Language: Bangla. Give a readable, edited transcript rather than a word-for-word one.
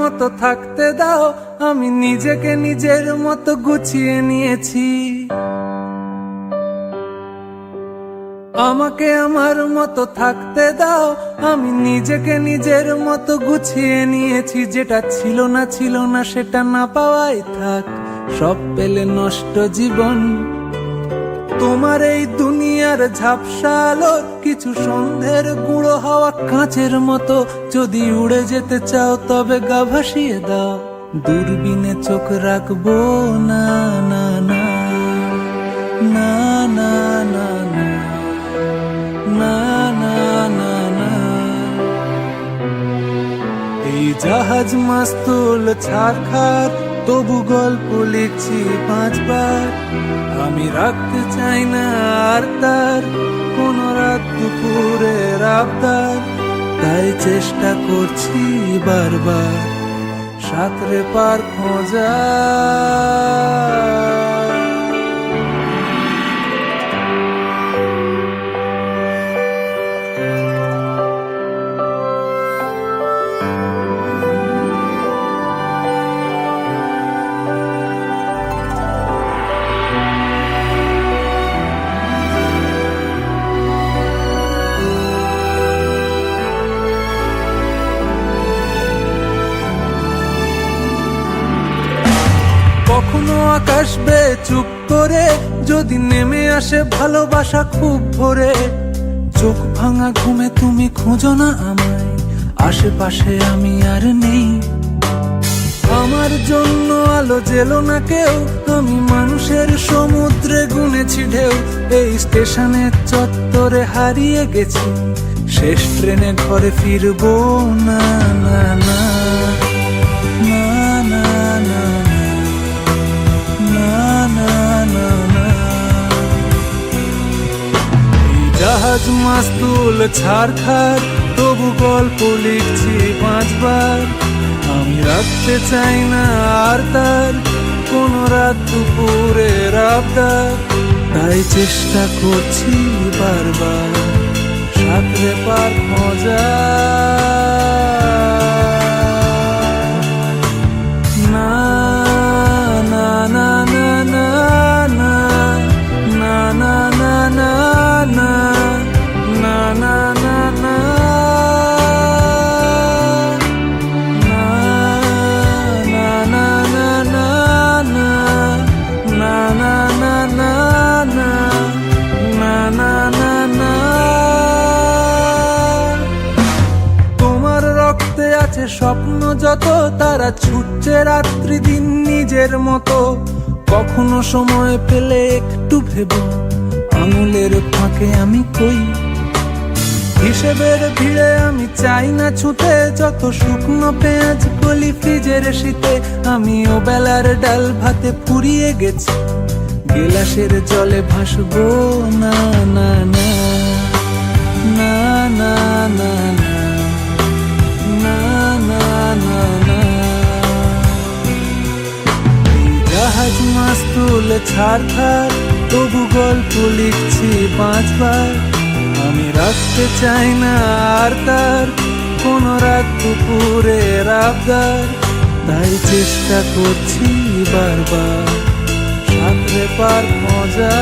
মতো থাকতে দাও, আমি নিজেকে নিজের মতো গুছিয়ে নিয়েছি। আমাকে আমার মতো থাকতে দাও, আমি নিজেকে নিজের মতো গুছিয়ে নিয়েছি। যেটা ছিল না সেটা না পাওয়াই থাক, সব পেলে নষ্ট জীবন। তোমার এই দুনিয়ার ঝাপসা আলো কিছু সন্ধ্যের গুঁড়ো হাওয়া কাঁচের মতো। যদি উড়ে যেতে চাও তবে গা ভাসিয়ে দাও, দূরবীনে চোখ রাখবো না না না না না না না না না না না। এই জাহাজ মাস্তুল ছারখার, তবু গল্প লিখছি 5 বার। আমি রাখতে চাই না আর তার কোন রাত দুপুরের আবদার, তাই চেষ্টা করছি বারবার সাঁতরে পার খোঁজা। কখনো আকাশ বে চুপ করে, যদি নেমে আসে ভালোবাসা খুব ভোরে। চোখ ভাঙা ঘুমে তুমি খোঁজো না আমায়, আশেপাশে আমি আর নেই। আমার জন্য আলো জেলো না কেউ, আমি মানুষের সমুদ্রে গুনেছি ঢেউ। এই স্টেশনের চত্বরে হারিয়ে গেছি, শেষ ট্রেনে ঘরে ফিরবো না না না না না না না না না না। এই জাহাজ মাস্তুল ছারখার, তবু গল্প লিখছি 5 বার। আমি রাখতে চাই না আর তার কোন রাত দুপুরের আবদার, তাই চেষ্টা করছি বারবার সাঁতরে পার খোঁজা। না না না না না না না না না না না না না না না স্বপ্ন যত, তারা ছুটছে রাত্রি দিন নিজের মতো। কখনো সময় পেলে একটু ভেবো, আঙুলের ফাঁকে আমি কই। হিসেবের ভিড়ে আমি চাই না ছুটে, যত শুকনো পেঁয়াজ গলি ফ্রিজের শীতে। আমি ও বেলার ডাল ভাতে পুড়িয়ে গেছি, গেলাসের জলে ভাসবো না না না না না না না না না না। জাহাজ মাস্তুল ছারখার, তবু গল্প লিখছি 5 বার। আমি রাখতে চাই না আর তার কোন রাত দুপুরের আবদার, তাই চেষ্টা করছি বারবার সাঁতরে পার খোঁজা।